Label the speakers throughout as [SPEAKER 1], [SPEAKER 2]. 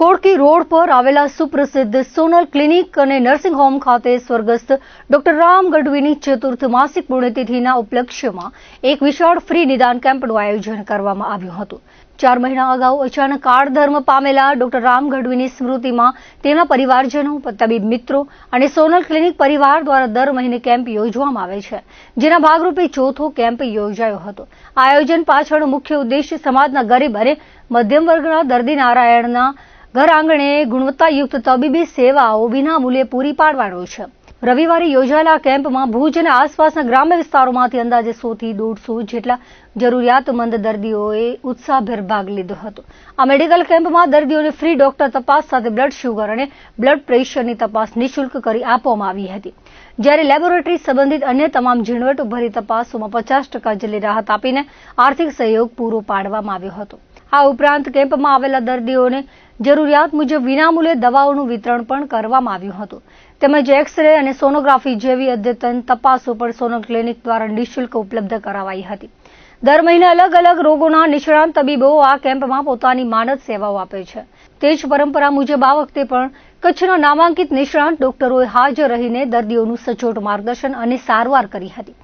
[SPEAKER 1] Kodki road પર આવેલા સુપ્રસિદ્ધ સોનલ ક્લિનિક અને નર્સિંગ હોમ ખાતે સ્વર્ગસ્થ ડોક્ટર રામ ગઢવીની ચતુર્થ માસિક પુણ્યતિથિના ઉપલક્ષ્યમાં એક વિશાળ ફ્રી નિદાન કેમ્પનું આયોજન કરવામાં આવ્યું હતું। 4 મહિના અગાઉ અચાનક કાળધર્મ પામેલા ડોક્ટર રામ ગઢવીની સ્મૃતિમાં તેના પરિવારજનો, તબીબ મિત્રો અને સોનલ ક્લિનિક પરિવાર દ્વારા દર મહિને કેમ્પ યોજવામાં આવે છે, જેના ભાગરૂપે ચોથો કેમ્પ યોજાયો હતો। આ આયોજન પાછળનો મુખ્ય ઉદ્દેશ્ય સમાજના ગરીબ અને મધ્યમ વર્ગના દર્દી નારાયણના ઘર આંગણે ગુણવત્તાયુક્ત તબીબી સેવાઓ વિનામૂલ્યે પૂરી પાડવાનો છે। રવિવારે યોજાયેલા કેમ્પમાં ભુજ અને આસપાસના ગ્રામ્ય વિસ્તારોમાંથી અંદાજે 100 થી 150 જેટલા જરૂરિયાતમંદ દર્દીઓએ ઉત્સાહભેર ભાગ લીધો હતો। આ મેડિકલ કેમ્પમાં દર્દીઓને ફ્રી ડોક્ટર તપાસ સાથે બ્લડ શુગર અને બ્લડ પ્રેશરની તપાસ નિઃશુલ્ક કરી આપવામાં આવી હતી, જ્યારે લેબોરેટરી સંબંધિત અન્ય તમામ ઝીણવટભરી તપાસોમાં 50% જેટલી રાહત આપીને આર્થિક સહયોગ પૂરો પાડવામાં આવ્યો હતો। આ ઉપરાંત કેમ્પમાં આવેલા દર્દીઓને જરૂરિયાત મુજબ વિનામૂલ્યે દવાઓનું વિતરણ પણ કરવામાં આવ્યું હતું, તેમજ એક્સ-રે અને સોનોગ્રાફી જેવી અદ્યતન તપાસો પણ સોનલ ક્લિનિક દ્વારા નિઃશુલ્ક ઉપલબ્ધ કરાવાઈ હતી। દર મહિને અલગ અલગ રોગોના નિષ્ણાત તબીબો આ કેમ્પમાં પોતાની માનદ સેવાઓ આપે છે। તે જ પરંપરા મુજબ આ વખતે પણ કચ્છના નામાંકિત નિષ્ણાત ડોક્ટરોએ હાજર રહીને દર્દીઓનું સચોટ માર્ગદર્શન અને સારવાર કરી હતી।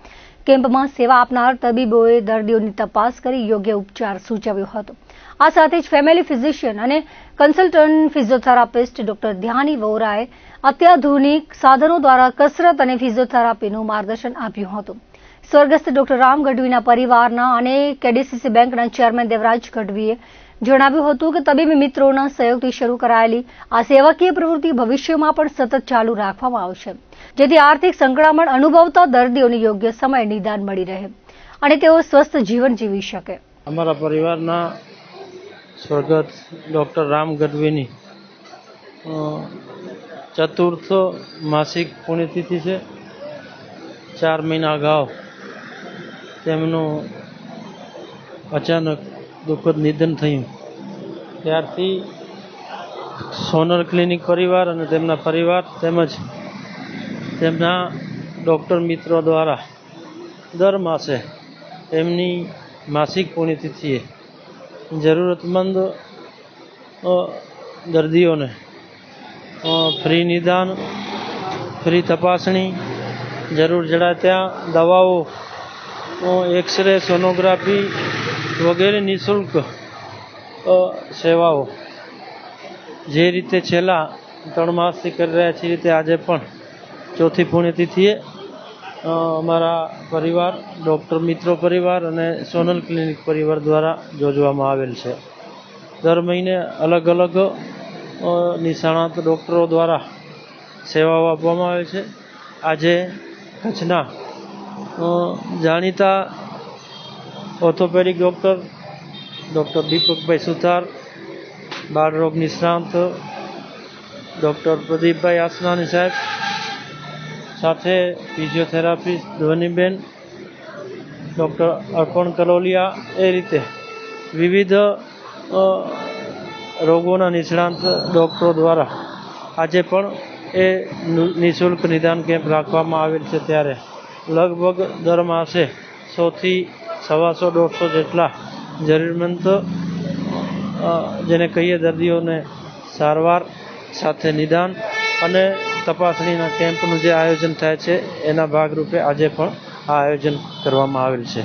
[SPEAKER 1] કેમ્પમાં સેવા આપનાર તબીબોએ દર્દીઓની તપાસ કરી યોગ્ય ઉપચાર સૂચવ્યો હતો। આ સાથે જ ફેમિલી ફિઝિશિયન અને કન્સલ્ટન્ટ ફિઝિયોથેરાપિસ્ટ ડોક્ટર ધ્યાની વોરાએ અત્યાધુનિક સાધનો દ્વારા કસરત અને ફિઝિયોથેરાપીનું માર્ગદર્શન આપ્યું હતું। સ્વર્ગસ્થ ડોક્ટર રામ ગઢવીના પરિવારના અને કેડીસીસી બેંકના ચેરમેન દેવરાજ ગઢવીએ જણાવ્યું હતું કે તબીબી મિત્રોના સહયોગથી શરૂ કરાયેલી આ સેવાકીય પ્રવૃત્તિ ભવિષ્યમાં પણ સતત ચાલુ રાખવામાં આવશે, જેથી આર્થિક સંકળામણ અનુભવતા દર્દીઓને યોગ્ય સમયે નિદાન મળી રહે અને તેઓ સ્વસ્થ જીવન જીવી શકે।
[SPEAKER 2] અમારા પરિવારના સ્વર્ગસ્થ ડૉક્ટર રામ ગઢવીની ચતુર્થ માસિક પુણ્યતિથિ છે। 4 મહિના અગાઉ તેમનું અચાનક દુઃખદ નિધન થયું, ત્યારથી સોનલ ક્લિનિક પરિવાર અને તેમના પરિવાર તેમજ તેમના ડૉક્ટર મિત્રો દ્વારા દર માસે એમની માસિક પુણ્યતિથિએ જરૂરતમંદ દર્દીઓને ફ્રી નિદાન, ફ્રી તપાસણી, જરૂર જણાય ત્યાં દવાઓ, એક્સ-રે, સોનોગ્રાફી વગેરે નિઃશુલ્ક સેવાઓ જે રીતે છેલ્લા 3 માસથી કરી રહ્યા છીએ, રીતે આજે પણ ચોથી પુણ્યતિથિએ અમારા પરિવાર, ડૉક્ટર મિત્રો પરિવાર અને સોનલ ક્લિનિક પરિવાર દ્વારા યોજવામાં આવેલ છે। દર મહિને અલગ અલગ નિષ્ણાત ડૉક્ટરો દ્વારા સેવાઓ આપવામાં આવે છે। આજે કચ્છના જાણીતા ઓર્થોપેડિક ડૉક્ટર દીપકભાઈ સુથાર, બાળરોગ નિષ્ણાત ડૉક્ટર પ્રદીપભાઈ આસનાની સાહેબ, સાથે ફિઝિયોથેરાપિસ્ટ ધ્વનિબેન, ડૉક્ટર અર્પણ કલોલિયા, એ રીતે વિવિધ રોગોના નિષ્ણાત ડૉક્ટરો દ્વારા આજે પણ એ નિઃશુલ્ક નિદાન કેમ્પ રાખવામાં આવેલ છે। ત્યારે લગભગ દર માસે 100 થી 125-150 જેટલા જરૂરિયાતમંદ જેને કહીએ દર્દીઓને સારવાર સાથે નિદાન અને તપાસણીના કેમ્પનું જે આયોજન થાય છે, એના ભાગરૂપે આજે પણ આ આયોજન કરવામાં આવેલ છે।